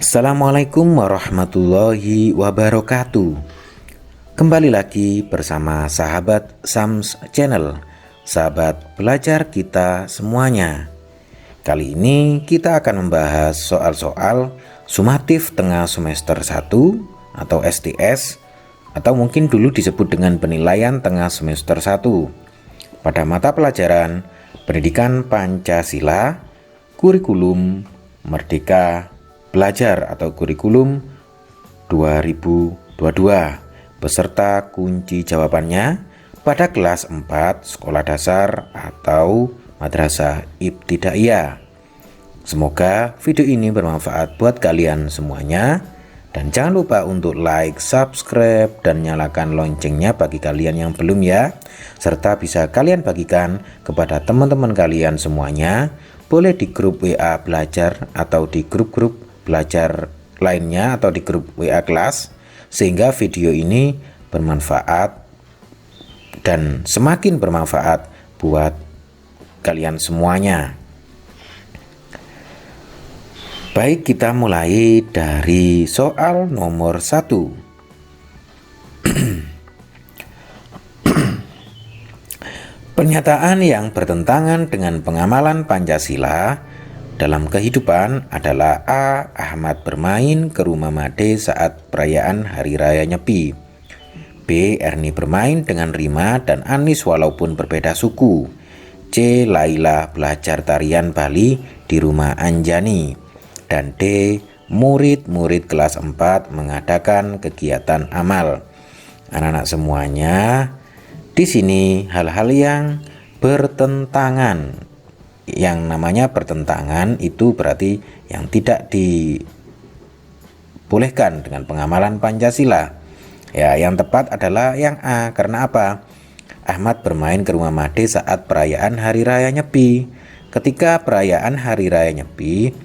Assalamualaikum warahmatullahi wabarakatuh. Kembali lagi bersama sahabat Sams Channel, sahabat belajar kita semuanya. Kali ini kita akan membahas soal-soal sumatif tengah semester 1 atau STS, atau mungkin dulu disebut dengan penilaian tengah semester 1 pada mata pelajaran Pendidikan Pancasila, Kurikulum Merdeka Belajar atau Kurikulum 2022 beserta kunci jawabannya pada kelas 4 sekolah dasar atau madrasah ibtidaiyah. Semoga video ini bermanfaat buat kalian semuanya, dan jangan lupa untuk like, subscribe, dan nyalakan loncengnya bagi kalian yang belum ya, serta bisa kalian bagikan kepada teman-teman kalian semuanya, boleh di grup WA belajar atau di grup-grup belajar lainnya atau di grup WA kelas, sehingga video ini bermanfaat dan semakin bermanfaat buat kalian semuanya. Baik, kita mulai dari soal nomor 1. Pernyataan yang bertentangan dengan pengamalan Pancasila dalam kehidupan adalah A. Ahmad bermain ke rumah Made saat perayaan Hari Raya Nyepi. B. Erni bermain dengan Rima dan Anis walaupun berbeda suku. C. Laila belajar tarian Bali di rumah Anjani. Dan D. Murid-murid kelas 4 mengadakan kegiatan amal. Anak-anak semuanya, di sini hal-hal yang bertentangan. Yang namanya bertentangan itu berarti yang tidak dibolehkan dengan pengamalan Pancasila. Ya, yang tepat adalah yang A. Karena apa? Ahmad bermain ke rumah Made saat perayaan Hari Raya Nyepi. Ketika perayaan Hari Raya Nyepi,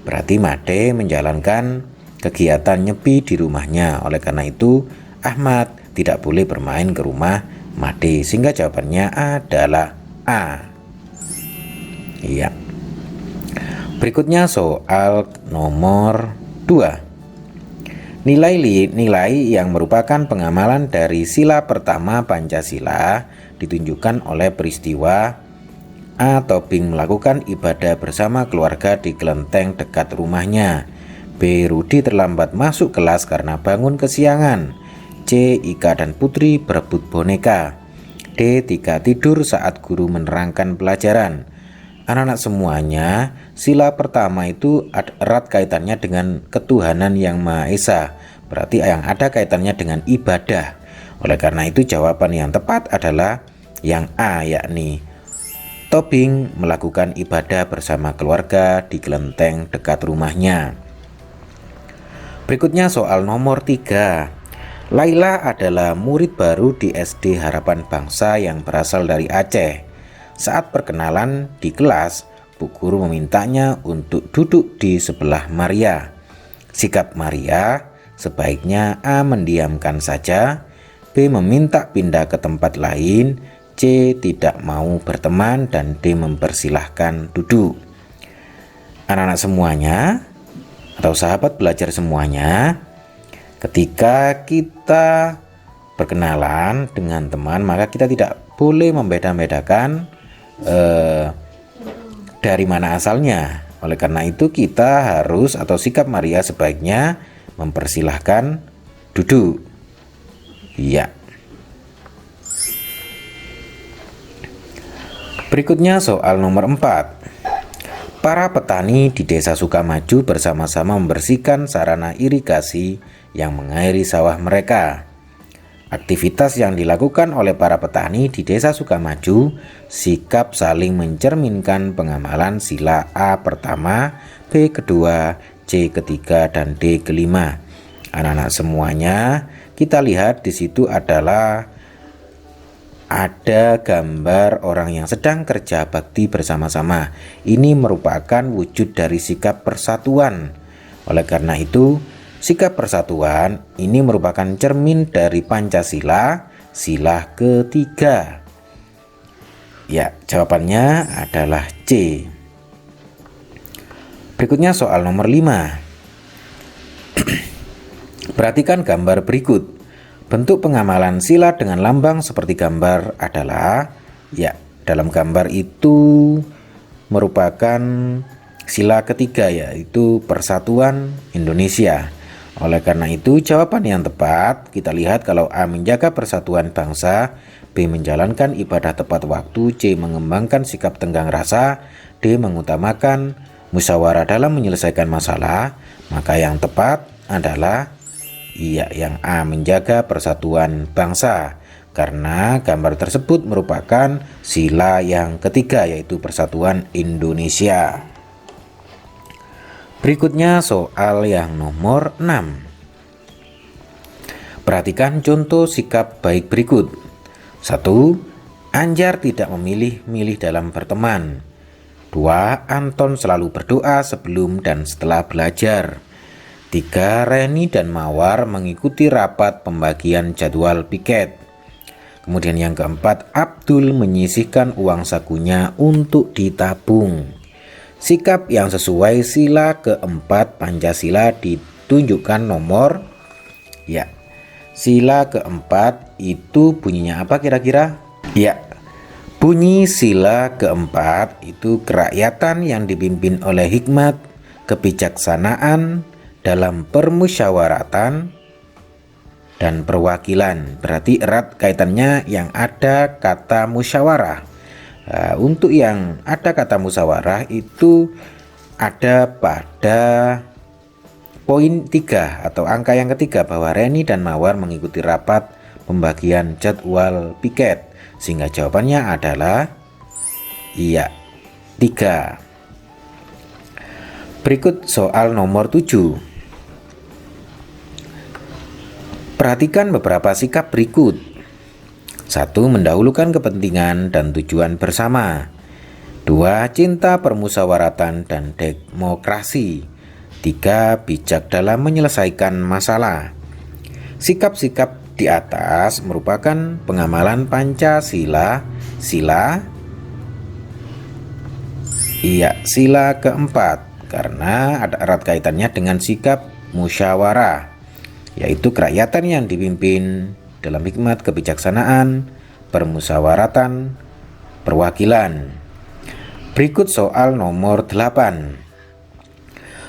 berarti Made menjalankan kegiatan nyepi di rumahnya. Oleh karena itu, Ahmad tidak boleh bermain ke rumah Made. Sehingga jawabannya adalah A. Iya. Berikutnya soal nomor 2. Nilai-nilai yang merupakan pengamalan dari sila pertama Pancasila ditunjukkan oleh peristiwa A. Tobing melakukan ibadah bersama keluarga di kelenteng dekat rumahnya. B. Rudi terlambat masuk kelas karena bangun kesiangan. C. Ika dan Putri berebut boneka. D. Tika tidur saat guru menerangkan pelajaran. Anak-anak semuanya, sila pertama itu erat kaitannya dengan ketuhanan yang Maha Esa. Berarti yang ada kaitannya dengan ibadah. Oleh karena itu jawaban yang tepat adalah yang A, yakni Tobing melakukan ibadah bersama keluarga di kelenteng dekat rumahnya. Berikutnya soal nomor 3. Laila adalah murid baru di SD Harapan Bangsa yang berasal dari Aceh. Saat perkenalan di kelas, Bu Guru memintanya untuk duduk di sebelah Maria. Sikap Maria sebaiknya A. mendiamkan saja, B. meminta pindah ke tempat lain, C. tidak mau berteman, dan D. mempersilahkan duduk. Anak-anak semuanya atau sahabat belajar semuanya, ketika kita berkenalan dengan teman, maka kita tidak boleh membeda-bedakan dari mana asalnya. Oleh karena itu kita harus, atau sikap Maria sebaiknya mempersilahkan duduk. Iya. Berikutnya soal nomor 4. Para petani di Desa Sukamaju bersama-sama membersihkan sarana irigasi yang mengairi sawah mereka. Aktivitas yang dilakukan oleh para petani di Desa Sukamaju sikap saling mencerminkan pengamalan sila A pertama, B kedua, C ketiga, dan D kelima. Anak-anak semuanya, kita lihat di situ adalah ada gambar orang yang sedang kerja bakti bersama-sama. Ini merupakan wujud dari sikap persatuan. Oleh karena itu, sikap persatuan ini merupakan cermin dari Pancasila, sila ketiga. Ya, jawabannya adalah C. Berikutnya soal nomor 5. Perhatikan gambar berikut. Bentuk pengamalan sila dengan lambang seperti gambar adalah, ya, dalam gambar itu merupakan sila ketiga, yaitu Persatuan Indonesia. Oleh karena itu, jawaban yang tepat kita lihat kalau A menjaga persatuan bangsa, B menjalankan ibadah tepat waktu, C mengembangkan sikap tenggang rasa, D mengutamakan musyawarah dalam menyelesaikan masalah. Maka yang tepat adalah yang A menjaga persatuan bangsa, karena gambar tersebut merupakan sila yang ketiga, yaitu Persatuan Indonesia. Berikutnya soal yang nomor 6. Perhatikan contoh sikap baik berikut. 1. Anjar tidak memilih-milih dalam berteman. 2. Anton selalu berdoa sebelum dan setelah belajar. 3. Reni dan Mawar mengikuti rapat pembagian jadwal piket. Kemudian yang keempat, Abdul menyisihkan uang sakunya untuk ditabung. Sikap yang sesuai sila keempat Pancasila ditunjukkan nomor, sila keempat itu bunyinya apa kira-kira? Bunyi sila keempat itu kerakyatan yang dipimpin oleh hikmat, kebijaksanaan, dalam permusyawaratan dan perwakilan. Berarti erat kaitannya yang ada kata musyawarah. Untuk yang ada kata musyawarah itu ada pada poin 3 atau angka yang ketiga, bahwa Reni dan Mawar mengikuti rapat pembagian jadwal piket, sehingga jawabannya adalah 3. Berikut soal nomor 7. Perhatikan beberapa sikap berikut. 1. Mendahulukan kepentingan dan tujuan bersama. 2. Cinta permusyawaratan dan demokrasi. 3. Bijak dalam menyelesaikan masalah. Sikap-sikap di atas merupakan pengamalan Pancasila, sila keempat, karena ada erat kaitannya dengan sikap musyawarah, yaitu kerakyatan yang dipimpin dalam hikmat, kebijaksanaan, permusyawaratan, perwakilan. Berikut soal nomor 8.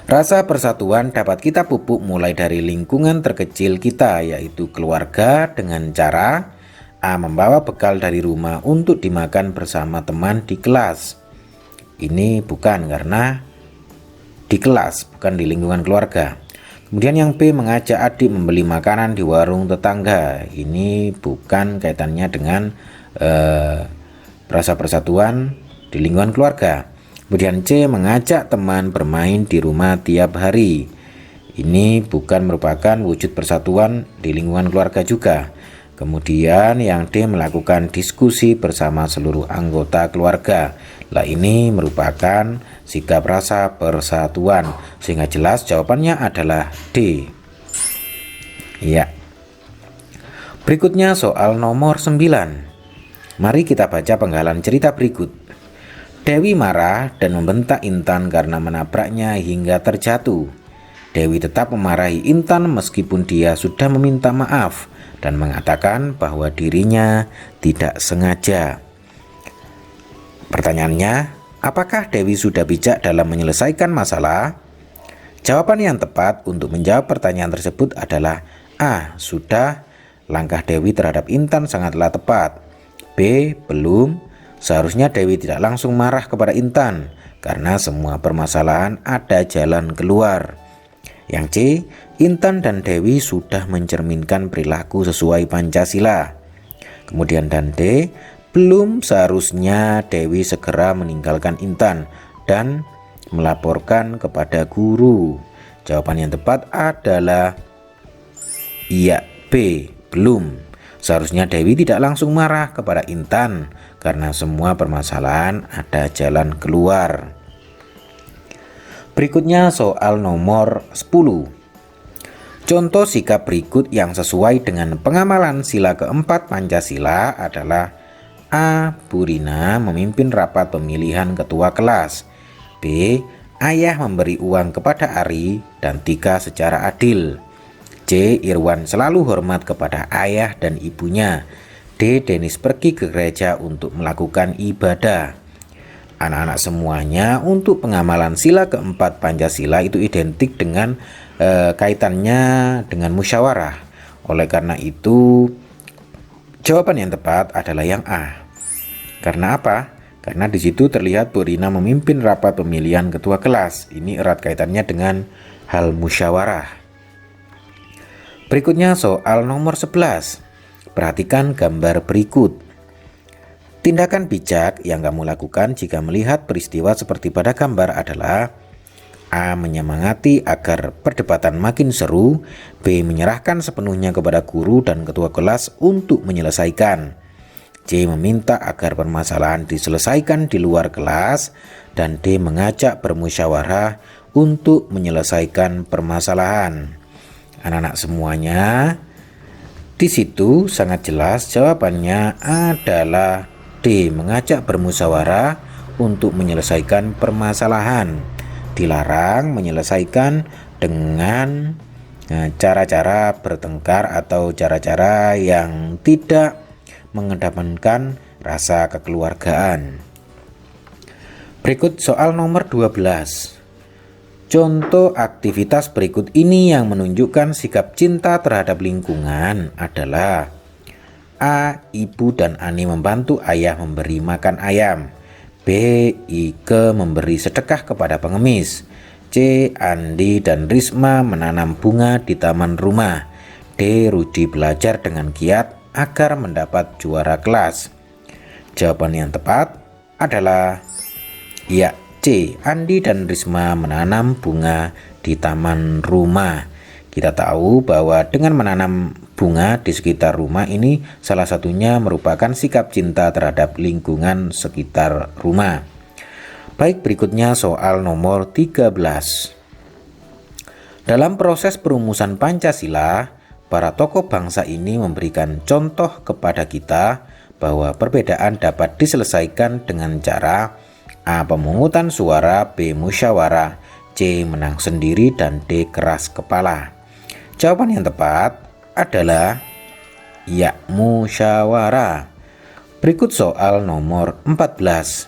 Rasa persatuan dapat kita pupuk mulai dari lingkungan terkecil kita, yaitu keluarga, dengan cara A. Membawa bekal dari rumah untuk dimakan bersama teman di kelas. Ini bukan, karena di kelas, bukan di lingkungan keluarga. Kemudian yang B. Mengajak adik membeli makanan di warung tetangga. Ini bukan kaitannya dengan rasa persatuan di lingkungan keluarga. Kemudian C. Mengajak teman bermain di rumah tiap hari. Ini bukan merupakan wujud persatuan di lingkungan keluarga juga. Kemudian yang D. Melakukan diskusi bersama seluruh anggota keluarga. Ini merupakan sikap rasa persatuan, sehingga jelas jawabannya adalah D. Berikutnya soal nomor 9. Mari kita baca penggalan cerita berikut. Dewi marah dan membentak Intan karena menabraknya hingga terjatuh. Dewi tetap memarahi Intan meskipun dia sudah meminta maaf dan mengatakan bahwa dirinya tidak sengaja. Pertanyaannya, apakah Dewi sudah bijak dalam menyelesaikan masalah? Jawaban yang tepat untuk menjawab pertanyaan tersebut adalah A. Sudah. Langkah Dewi terhadap Intan sangatlah tepat. B. Belum. Seharusnya Dewi tidak langsung marah kepada Intan, karena semua permasalahan ada jalan keluar. Yang C. Intan dan Dewi sudah mencerminkan perilaku sesuai Pancasila. Kemudian dan D. Belum, seharusnya Dewi segera meninggalkan Intan dan melaporkan kepada guru. Jawaban yang tepat adalah B. Belum. Seharusnya Dewi tidak langsung marah kepada Intan, karena semua permasalahan ada jalan keluar. Berikutnya soal nomor 10. Contoh sikap berikut yang sesuai dengan pengamalan sila keempat Pancasila adalah A. Bu Rina memimpin rapat pemilihan ketua kelas. B. Ayah memberi uang kepada Ari dan Tika secara adil. C. Irwan selalu hormat kepada ayah dan ibunya. D. Denis pergi ke gereja untuk melakukan ibadah. Anak-anak semuanya, untuk pengamalan sila keempat Pancasila itu identik dengan kaitannya dengan musyawarah. Oleh karena itu, jawaban yang tepat adalah yang A. Karena apa? Karena di situ terlihat Bu Rina memimpin rapat pemilihan ketua kelas. Ini erat kaitannya dengan hal musyawarah. Berikutnya soal nomor 11. Perhatikan gambar berikut. Tindakan bijak yang kamu lakukan jika melihat peristiwa seperti pada gambar adalah A. Menyemangati agar perdebatan makin seru. B. Menyerahkan sepenuhnya kepada guru dan ketua kelas untuk menyelesaikan. C. Meminta agar permasalahan diselesaikan di luar kelas. Dan D. Mengajak bermusyawarah untuk menyelesaikan permasalahan. Anak-anak semuanya, di situ sangat jelas jawabannya adalah D. Mengajak bermusyawarah untuk menyelesaikan permasalahan. Dilarang menyelesaikan dengan cara-cara bertengkar atau cara-cara yang tidak mengedepankan rasa kekeluargaan. Berikut soal nomor 12. Contoh aktivitas berikut ini yang menunjukkan sikap cinta terhadap lingkungan adalah A. Ibu dan Ani membantu ayah memberi makan ayam. B. Ike memberi sedekah kepada pengemis. C. Andi dan Risma menanam bunga di taman rumah. D. Rudi belajar dengan giat agar mendapat juara kelas. Jawaban yang tepat adalah ya, C. Andi dan Risma menanam bunga di taman rumah. Kita tahu bahwa dengan menanam bunga di sekitar rumah ini salah satunya merupakan sikap cinta terhadap lingkungan sekitar rumah. Baik, berikutnya soal nomor 13. Dalam proses perumusan Pancasila, para tokoh bangsa ini memberikan contoh kepada kita bahwa perbedaan dapat diselesaikan dengan cara A. Pemungutan suara, B. Musyawarah, C. Menang sendiri, dan D. Keras kepala. Jawaban yang tepat adalah ya, musyawarah. Berikut soal nomor 14.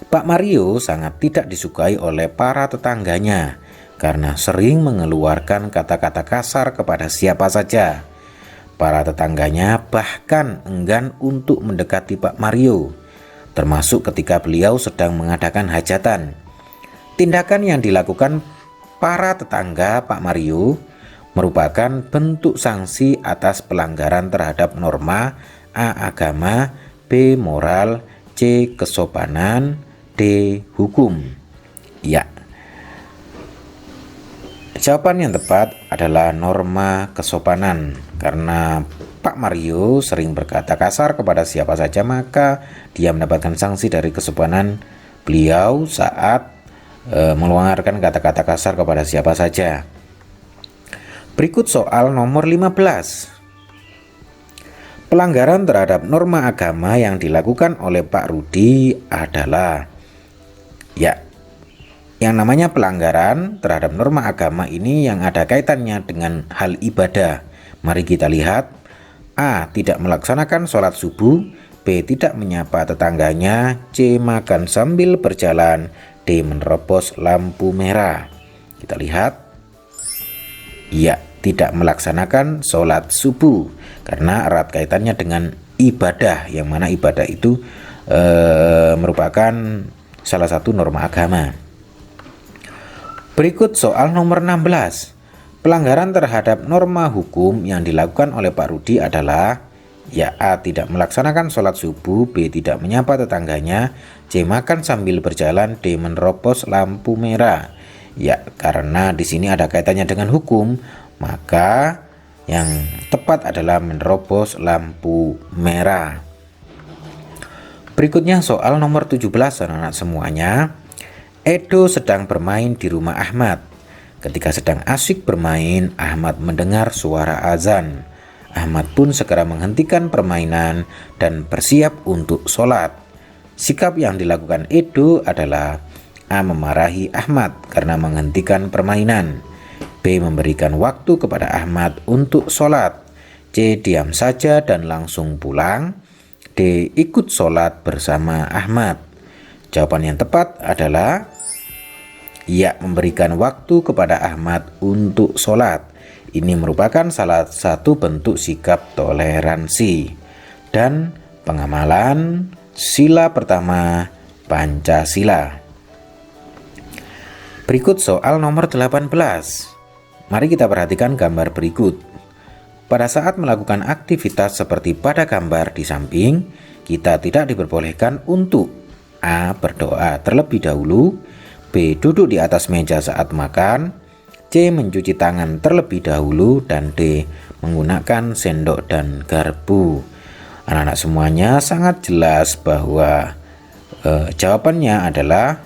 Pak Mario sangat tidak disukai oleh para tetangganya karena sering mengeluarkan kata-kata kasar kepada siapa saja. Para tetangganya bahkan enggan untuk mendekati Pak Mario, termasuk ketika beliau sedang mengadakan hajatan. Tindakan yang dilakukan para tetangga Pak Mario merupakan bentuk sanksi atas pelanggaran terhadap norma A. Agama, B. Moral, C. Kesopanan, D. Hukum. Ya, jawaban yang tepat adalah norma kesopanan. Karena Pak Mario sering berkata kasar kepada siapa saja, maka dia mendapatkan sanksi dari kesopanan beliau saat mengeluarkan kata-kata kasar kepada siapa saja. Berikut soal nomor 15. Pelanggaran terhadap norma agama yang dilakukan oleh Pak Rudi adalah ya, yang namanya pelanggaran terhadap norma agama ini yang ada kaitannya dengan hal ibadah. Mari kita lihat. A. Tidak melaksanakan sholat subuh. B. Tidak menyapa tetangganya. C. Makan sambil berjalan. D. Menerobos lampu merah. Kita lihat. Ya, tidak melaksanakan sholat subuh karena erat kaitannya dengan ibadah, yang mana ibadah itu merupakan salah satu norma agama. Berikut soal nomor 16. Pelanggaran terhadap norma hukum yang dilakukan oleh Pak Rudi adalah ya, A. Tidak melaksanakan sholat subuh. B. Tidak menyapa tetangganya. C. Makan sambil berjalan. D. Menerobos lampu merah. Ya, karena di sini ada kaitannya dengan hukum, maka yang tepat adalah menerobos lampu merah. Berikutnya soal nomor 17, anak-anak semuanya. Edo sedang bermain di rumah Ahmad. Ketika sedang asyik bermain, Ahmad mendengar suara azan. Ahmad pun segera menghentikan permainan dan bersiap untuk sholat. Sikap yang dilakukan Edo adalah A. Memarahi Ahmad karena menghentikan permainan. B. Memberikan waktu kepada Ahmad untuk sholat. C. Diam saja dan langsung pulang. D. Ikut sholat bersama Ahmad. Jawaban yang tepat adalah ia memberikan waktu kepada Ahmad untuk sholat. Ini merupakan salah satu bentuk sikap toleransi dan pengamalan sila pertama Pancasila. Berikut soal nomor 18. Mari kita perhatikan gambar berikut. Pada saat melakukan aktivitas seperti pada gambar di samping, kita tidak diperbolehkan untuk A. Berdoa terlebih dahulu, B. Duduk di atas meja saat makan, C. Mencuci tangan terlebih dahulu, dan D. Menggunakan sendok dan garpu. Anak-anak semuanya sangat jelas bahwa jawabannya adalah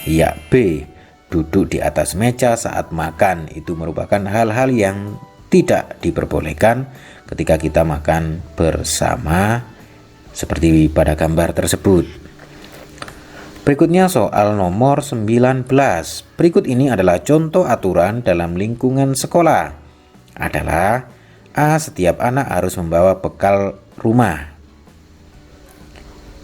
ya B. Duduk di atas meja saat makan. Itu merupakan hal-hal yang tidak diperbolehkan ketika kita makan bersama seperti pada gambar tersebut. Berikutnya soal nomor 19. Berikut ini adalah contoh aturan dalam lingkungan sekolah. Adalah A. Setiap anak harus membawa bekal rumah.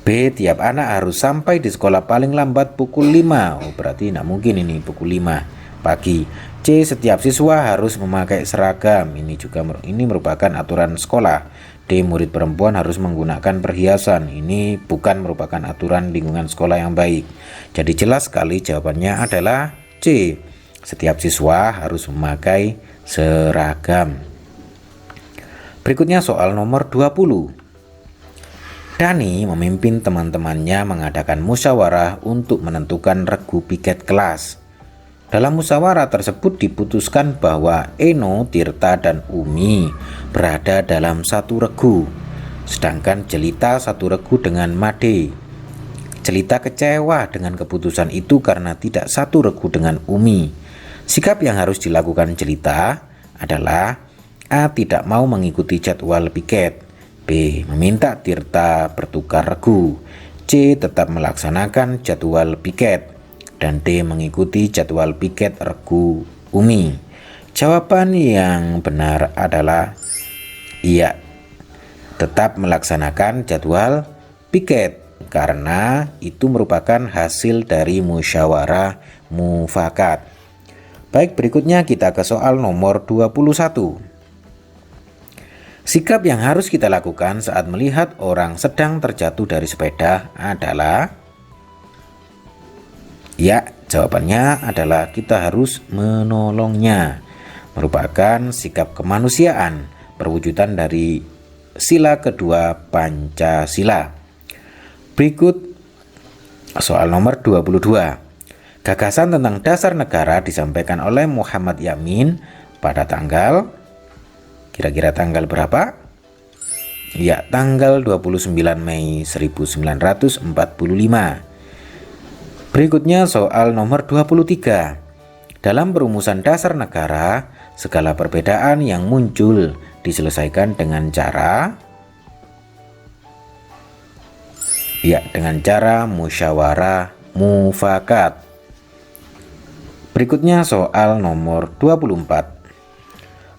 B. Tiap anak harus sampai di sekolah paling lambat pukul 5. Berarti tidak mungkin ini pukul 5 pagi. C. Setiap siswa harus memakai seragam. Ini merupakan aturan sekolah. D. Murid perempuan harus menggunakan perhiasan. Ini bukan merupakan aturan lingkungan sekolah yang baik. Jadi jelas sekali jawabannya adalah C. Setiap siswa harus memakai seragam. Berikutnya soal nomor 20. Dani memimpin teman-temannya mengadakan musyawarah untuk menentukan regu piket kelas. Dalam musyawarah tersebut diputuskan bahwa Eno, Tirta, dan Umi berada dalam satu regu, sedangkan Jelita satu regu dengan Made. Jelita kecewa dengan keputusan itu karena tidak satu regu dengan Umi. Sikap yang harus dilakukan Jelita adalah A. Tidak mau mengikuti jadwal piket, B. Meminta Tirta bertukar regu, C. Tetap melaksanakan jadwal piket, dan D. Mengikuti jadwal piket regu Umi. Jawaban yang benar adalah iya, tetap melaksanakan jadwal piket karena itu merupakan hasil dari musyawarah mufakat. Baik, berikutnya kita ke soal nomor 21. Sikap yang harus kita lakukan saat melihat orang sedang terjatuh dari sepeda adalah ya, jawabannya adalah kita harus menolongnya. Merupakan sikap kemanusiaan, perwujudan dari sila kedua Pancasila. Berikut soal nomor 22. Gagasan tentang dasar negara disampaikan oleh Muhammad Yamin pada tanggal, kira-kira tanggal berapa? Ya, tanggal 29 Mei 1945. Berikutnya soal nomor 23. Dalam perumusan dasar negara, segala perbedaan yang muncul diselesaikan dengan cara musyawarah mufakat. Berikutnya soal nomor 24.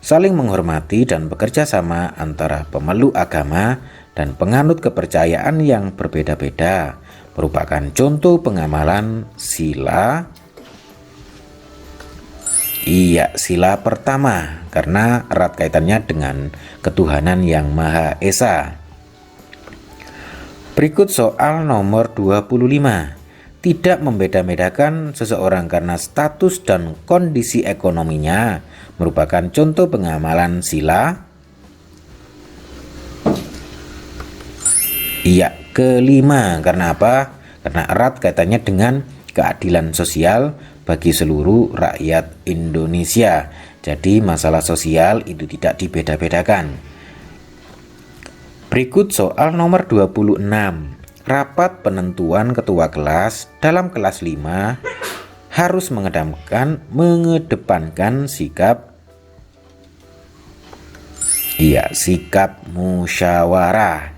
Saling menghormati dan bekerja sama antara pemeluk agama dan penganut kepercayaan yang berbeda-beda merupakan contoh pengamalan sila pertama karena erat kaitannya dengan ketuhanan yang Maha Esa. Berikut soal nomor 25. Tidak membeda-bedakan seseorang karena status dan kondisi ekonominya merupakan contoh pengamalan sila kelima. Karena apa? Karena erat kaitannya dengan keadilan sosial bagi seluruh rakyat Indonesia. Jadi masalah sosial itu tidak dibeda-bedakan. Berikut soal nomor 26. Rapat penentuan ketua kelas dalam kelas 5 harus mengedepankan sikap musyawarah.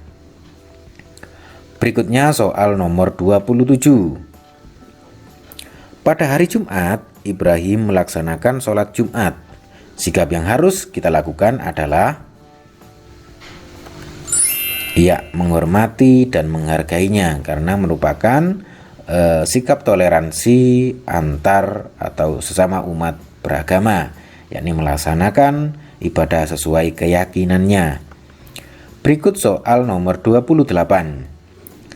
Berikutnya soal nomor 27. Pada hari Jumat, Ibrahim melaksanakan sholat Jumat. Sikap yang harus kita lakukan adalah menghormati dan menghargainya, karena merupakan sikap toleransi antar atau sesama umat beragama, yakni melaksanakan ibadah sesuai keyakinannya. Berikut soal nomor 28.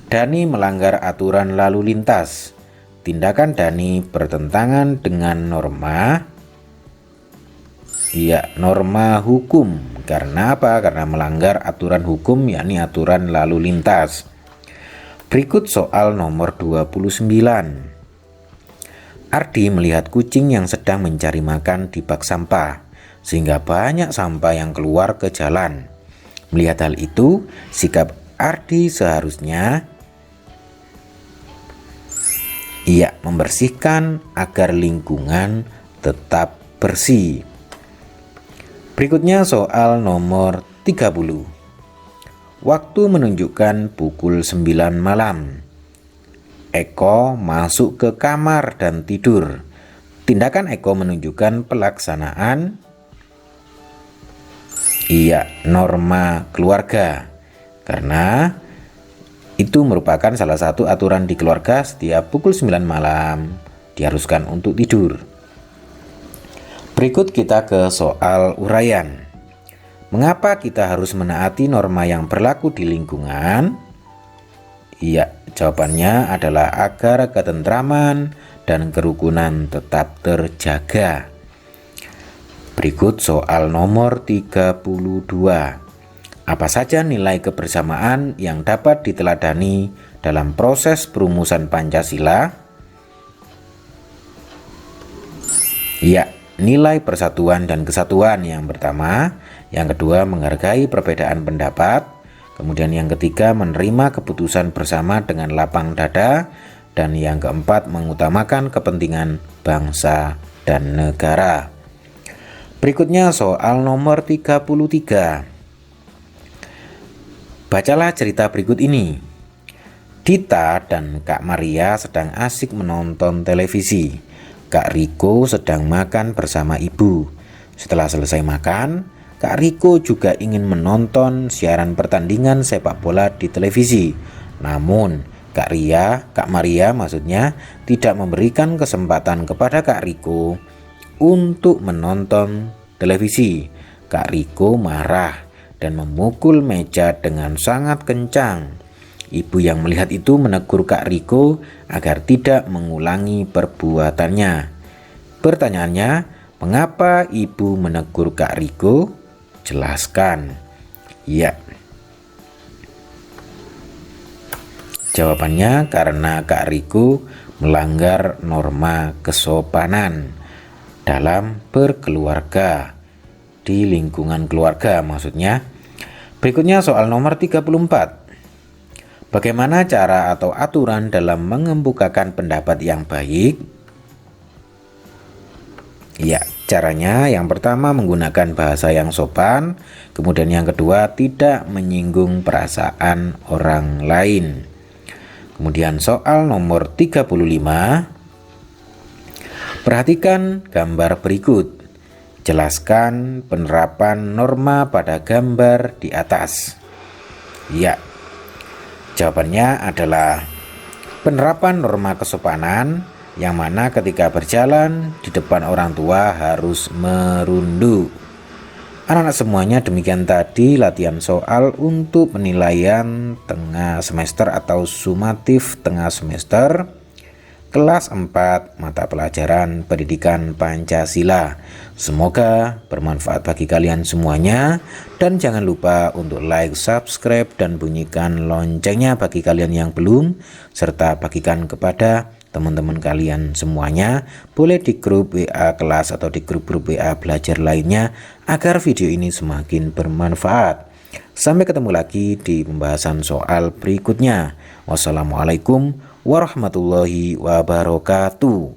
Dani melanggar aturan lalu lintas. Tindakan Dani bertentangan dengan norma hukum. Karena apa? Karena melanggar aturan hukum, yakni aturan lalu lintas. Berikut soal nomor 29. Ardi melihat kucing yang sedang mencari makan di bak sampah, sehingga banyak sampah yang keluar ke jalan. Melihat hal itu, sikap Ardi seharusnya membersihkan agar lingkungan tetap bersih. Berikutnya soal nomor 30. Waktu menunjukkan pukul 9 malam. Eko masuk ke kamar dan tidur. Tindakan Eko menunjukkan pelaksanaan norma keluarga, karena itu merupakan salah satu aturan di keluarga. Setiap pukul 9 malam diharuskan untuk tidur. Berikut kita ke soal uraian. Mengapa kita harus menaati norma yang berlaku di lingkungan? Jawabannya adalah agar ketentraman dan kerukunan tetap terjaga. Berikut soal nomor 32. Apa saja nilai kebersamaan yang dapat diteladani dalam proses perumusan Pancasila? Nilai persatuan dan kesatuan yang pertama. Yang kedua, menghargai perbedaan pendapat. Kemudian yang ketiga, menerima keputusan bersama dengan lapang dada. Dan yang keempat, mengutamakan kepentingan bangsa dan negara. Berikutnya soal nomor 33. Bacalah cerita berikut ini. Dita dan Kak Maria sedang asik menonton televisi. Kak Riko sedang makan bersama ibu. Setelah selesai makan, Kak Riko juga ingin menonton siaran pertandingan sepak bola di televisi. Namun, Kak Maria tidak memberikan kesempatan kepada Kak Riko untuk menonton televisi. Kak Riko marah dan memukul meja dengan sangat kencang. Ibu yang melihat itu menegur Kak Riko agar tidak mengulangi perbuatannya. Pertanyaannya, mengapa ibu menegur Kak Riko? Jelaskan. Jawabannya karena Kak Riko melanggar norma kesopanan dalam berkeluarga, di lingkungan keluarga maksudnya. Berikutnya soal nomor 34. Bagaimana cara atau aturan dalam mengemukakan pendapat yang baik? Caranya yang pertama menggunakan bahasa yang sopan. Kemudian yang kedua, tidak menyinggung perasaan orang lain. Kemudian soal nomor 35. Perhatikan gambar berikut. Jelaskan penerapan norma pada gambar di atas. Jawabannya adalah penerapan norma kesopanan, yang mana ketika berjalan di depan orang tua harus merunduk. Anak-anak semuanya, demikian tadi latihan soal untuk penilaian tengah semester atau sumatif tengah semester kelas 4 mata pelajaran Pendidikan Pancasila. Semoga bermanfaat bagi kalian semuanya, dan jangan lupa untuk like, subscribe, dan bunyikan loncengnya bagi kalian yang belum, serta bagikan kepada teman-teman kalian semuanya. Boleh di grup WA kelas atau di grup-grup WA belajar lainnya agar video ini semakin bermanfaat. Sampai ketemu lagi di pembahasan soal berikutnya. Wassalamualaikum warahmatullahi wabarakatuh.